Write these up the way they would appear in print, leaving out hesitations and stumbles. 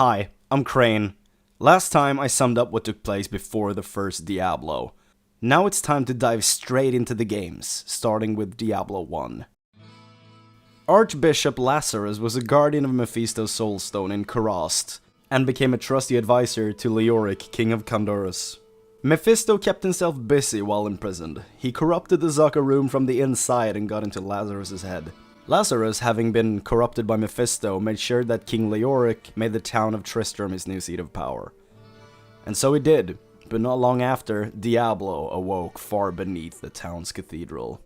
Hi, I'm Chrane. Last time I summed up what took place before the first Diablo. Now it's time to dive straight into the games, starting with Diablo 1. Archbishop Lazarus was a guardian of Mephisto's soulstone in Kurast, and became a trusty advisor to Leoric, king of Kandurus. Mephisto kept himself busy while imprisoned. He corrupted the Zaka room from the inside and got into Lazarus' head. Lazarus, having been corrupted by Mephisto, made sure that King Leoric made the town of Tristram his new seat of power. And so he did, but not long after, Diablo awoke far beneath the town's cathedral.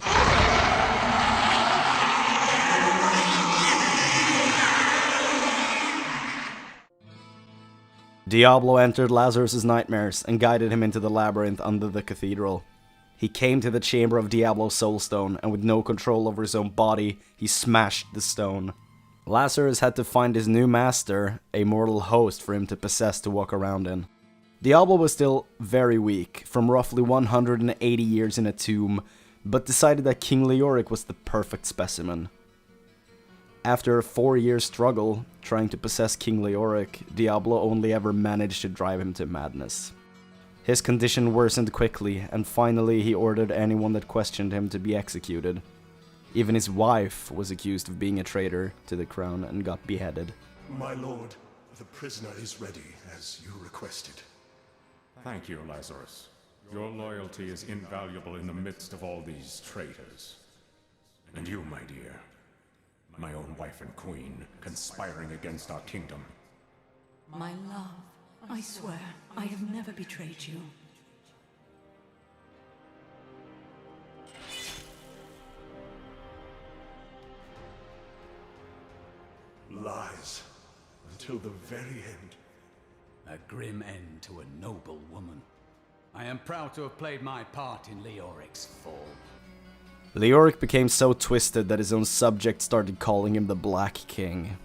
Diablo entered Lazarus' nightmares and guided him into the labyrinth under the cathedral. He came to the chamber of Diablo's soulstone, and with no control over his own body, he smashed the stone. Lazarus had to find his new master, a mortal host for him to possess to walk around in. Diablo was still very weak, from roughly 180 years in a tomb, but decided that King Leoric was the perfect specimen. After a 4-year struggle, trying to possess King Leoric, Diablo only ever managed to drive him to madness. His condition worsened quickly, and finally he ordered anyone that questioned him to be executed. Even his wife was accused of being a traitor to the crown and got beheaded. My lord, the prisoner is ready, as you requested. Thank you, Lazarus. Your loyalty is invaluable in the midst of all these traitors. And you, my dear, my own wife and queen, conspiring against our kingdom. My love, I swear, I have never betrayed you. Lies, until the very end. A grim end to a noble woman. I am proud to have played my part in Leoric's fall. Leoric became so twisted that his own subjects started calling him the Black King.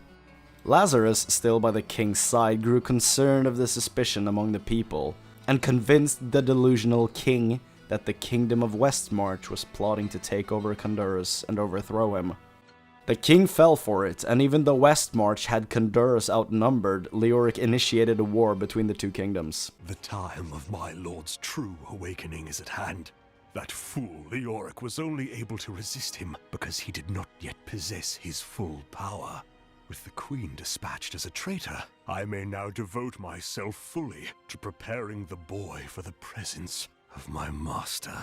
Lazarus, still by the king's side, grew concerned of the suspicion among the people, and convinced the delusional king that the kingdom of Westmarch was plotting to take over Kandurus and overthrow him. The king fell for it, and even though Westmarch had Kandurus outnumbered, Leoric initiated a war between the two kingdoms. The time of my lord's true awakening is at hand. That fool Leoric was only able to resist him because he did not yet possess his full power. With the queen dispatched as a traitor, I may now devote myself fully to preparing the boy for the presence of my master.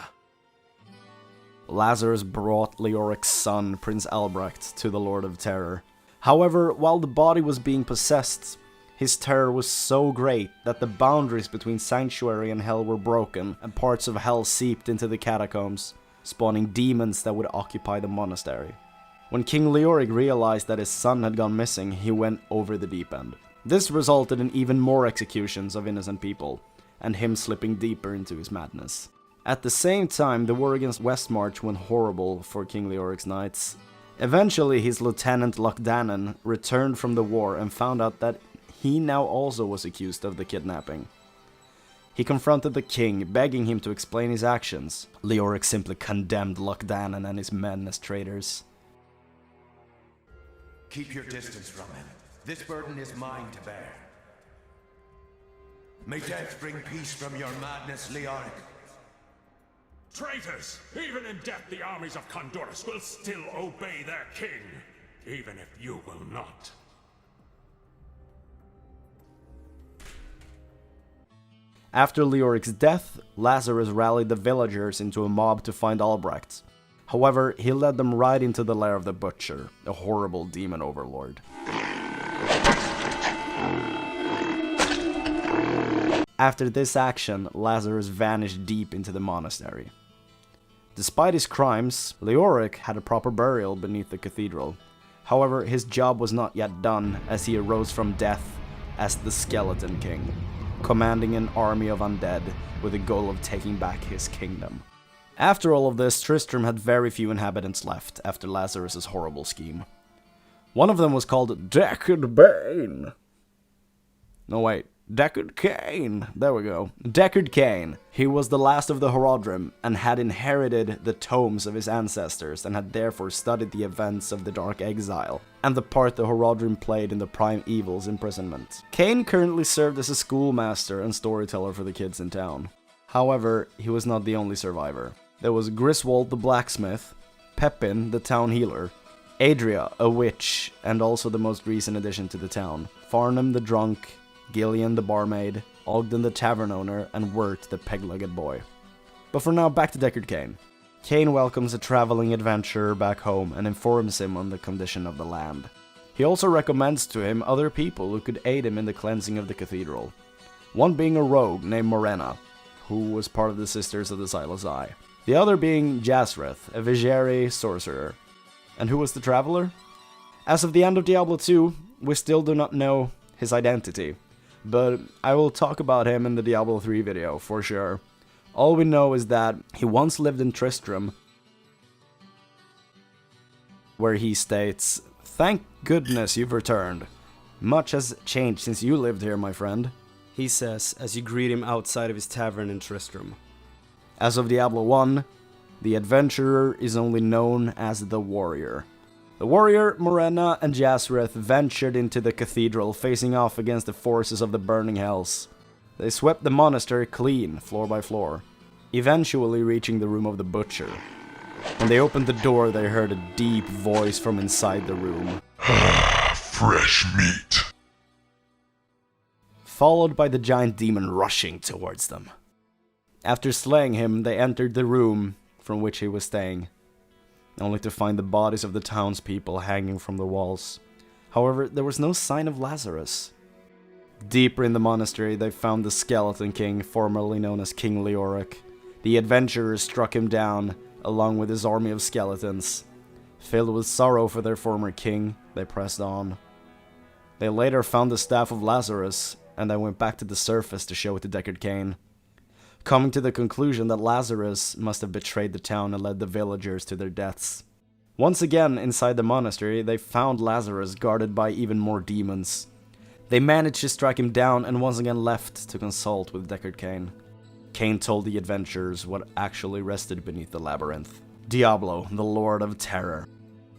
Lazarus brought Leoric's son, Prince Albrecht, to the Lord of Terror. However, while the body was being possessed, his terror was so great that the boundaries between Sanctuary and Hell were broken, and parts of Hell seeped into the catacombs, spawning demons that would occupy the monastery. When King Leoric realized that his son had gone missing, he went over the deep end. This resulted in even more executions of innocent people, and him slipping deeper into his madness. At the same time, the war against Westmarch went horrible for King Leoric's knights. Eventually, his lieutenant Lochdannen returned from the war and found out that he now also was accused of the kidnapping. He confronted the king, begging him to explain his actions. Leoric simply condemned Lochdannen and his men as traitors. Keep your distance from him. This burden is mine to bear. May death bring peace from your madness, Leoric. Traitors! Even in death, the armies of Kandurus will still obey their king, even if you will not. After Leoric's death, Lazarus rallied the villagers into a mob to find Albrecht. However, he led them right into the lair of the Butcher, a horrible demon overlord. After this action, Lazarus vanished deep into the monastery. Despite his crimes, Leoric had a proper burial beneath the cathedral. However, his job was not yet done, as he arose from death as the Skeleton King, commanding an army of undead with the goal of taking back his kingdom. After all of this, Tristram had very few inhabitants left after Lazarus' horrible scheme. One of them was called Deckard Cain. No wait, Deckard Cain. There we go. Deckard Cain. He was the last of the Horadrim and had inherited the tomes of his ancestors and had therefore studied the events of the Dark Exile and the part the Horadrim played in the Prime Evil's imprisonment. Cain currently served as a schoolmaster and storyteller for the kids in town. However, he was not the only survivor. There was Griswold the blacksmith, Pepin the town healer, Adria, a witch, and also the most recent addition to the town, Farnham the drunk, Gillian the barmaid, Ogden the tavern owner, and Wirt the peg-legged boy. But for now, back to Deckard Cain. Cain welcomes a traveling adventurer back home and informs him on the condition of the land. He also recommends to him other people who could aid him in the cleansing of the cathedral. One being a rogue named Morena, who was part of the Sisters of the Silas Eye. The other being Jazreth, a Vigere sorcerer. And who was the traveler? As of the end of Diablo 2, we still do not know his identity. But I will talk about him in the Diablo 3 video, for sure. All we know is that he once lived in Tristram, where he states, "Thank goodness you've returned. Much has changed since you lived here, my friend," he says as you greet him outside of his tavern in Tristram. As of Diablo 1, the adventurer is only known as the Warrior. The Warrior, Morena, and Jazreth ventured into the cathedral, facing off against the forces of the Burning Hells. They swept the monastery clean, floor by floor, eventually reaching the room of the Butcher. When they opened the door, they heard a deep voice from inside the room. Fresh meat. Followed by the giant demon rushing towards them. After slaying him, they entered the room from which he was staying, only to find the bodies of the townspeople hanging from the walls. However, there was no sign of Lazarus. Deeper in the monastery, they found the Skeleton King, formerly known as King Leoric. The adventurers struck him down, along with his army of skeletons. Filled with sorrow for their former king, they pressed on. They later found the staff of Lazarus, and then went back to the surface to show it to Deckard Cain, coming to the conclusion that Lazarus must have betrayed the town and led the villagers to their deaths. Once again, inside the monastery, they found Lazarus guarded by even more demons. They managed to strike him down and once again left to consult with Deckard Cain. Cain told the adventurers what actually rested beneath the labyrinth. Diablo, the Lord of Terror.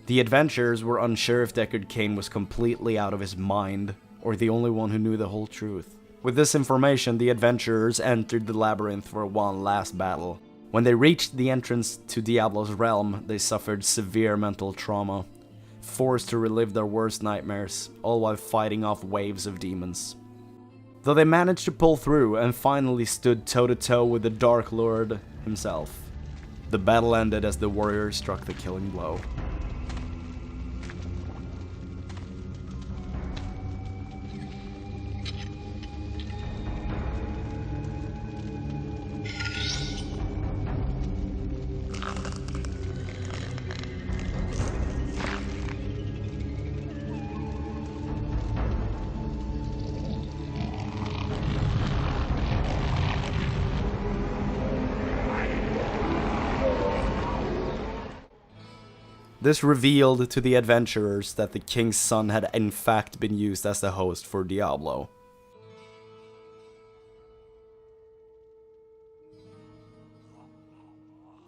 The adventurers were unsure if Deckard Cain was completely out of his mind, or the only one who knew the whole truth. With this information, the adventurers entered the labyrinth for one last battle. When they reached the entrance to Diablo's realm, they suffered severe mental trauma, forced to relive their worst nightmares, all while fighting off waves of demons. Though they managed to pull through and finally stood toe-to-toe with the Dark Lord himself, the battle ended as the warrior struck the killing blow. This revealed to the adventurers that the king's son had in fact been used as the host for Diablo.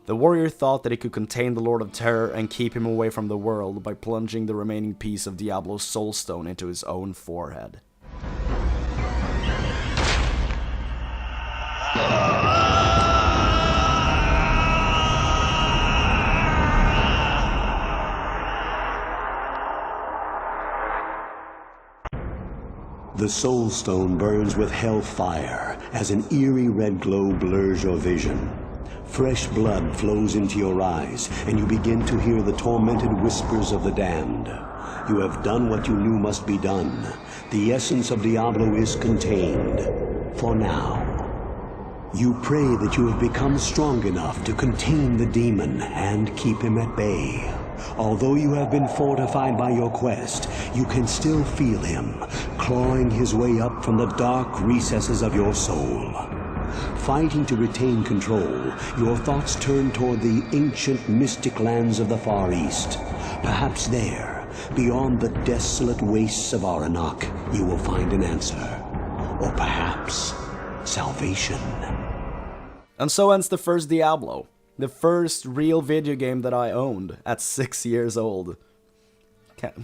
The warrior thought that he could contain the Lord of Terror and keep him away from the world by plunging the remaining piece of Diablo's soulstone into his own forehead. The Soul Stone burns with hellfire as an eerie red glow blurs your vision. Fresh blood flows into your eyes, and you begin to hear the tormented whispers of the damned. You have done what you knew must be done. The essence of Diablo is contained. For now. You pray that you have become strong enough to contain the demon and keep him at bay. Although you have been fortified by your quest, you can still feel him, clawing his way up from the dark recesses of your soul. Fighting to retain control, your thoughts turn toward the ancient mystic lands of the Far East. Perhaps there, beyond the desolate wastes of Aranok, you will find an answer. or perhaps salvation. And so ends the first Diablo. The first real video game that I owned at 6 years old.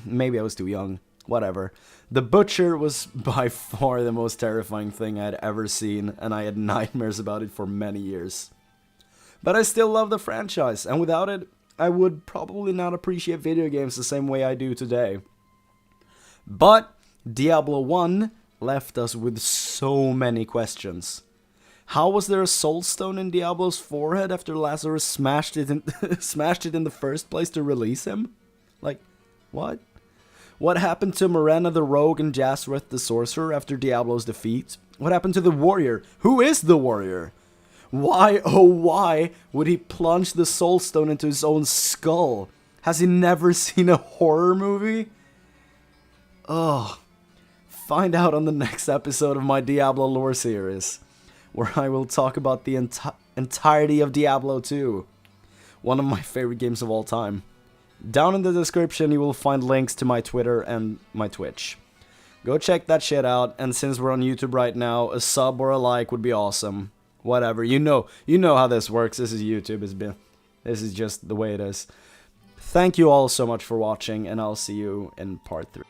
Maybe I was too young. Whatever. The Butcher was by far the most terrifying thing I'd ever seen, and I had nightmares about it for many years. But I still love the franchise, and without it, I would probably not appreciate video games the same way I do today. But Diablo 1 left us with so many questions. How was there a soul stone in Diablo's forehead after Lazarus smashed it in the first place to release him? Like, what? What happened to Morena the Rogue and Jazreth the Sorcerer after Diablo's defeat? What happened to the warrior? Who is the warrior? Why, oh why, would he plunge the soul stone into his own skull? Has he never seen a horror movie? Ugh. Find out on the next episode of my Diablo Lore Series, where I will talk about the entirety of Diablo 2, one of my favorite games of all time. Down in the description you will find links to my Twitter and my Twitch. Go check that shit out, and since we're on YouTube right now, a sub or a like would be awesome. Whatever, you know how this works. This is YouTube, this is just the way it is. Thank you all so much for watching, and I'll see you in part 3.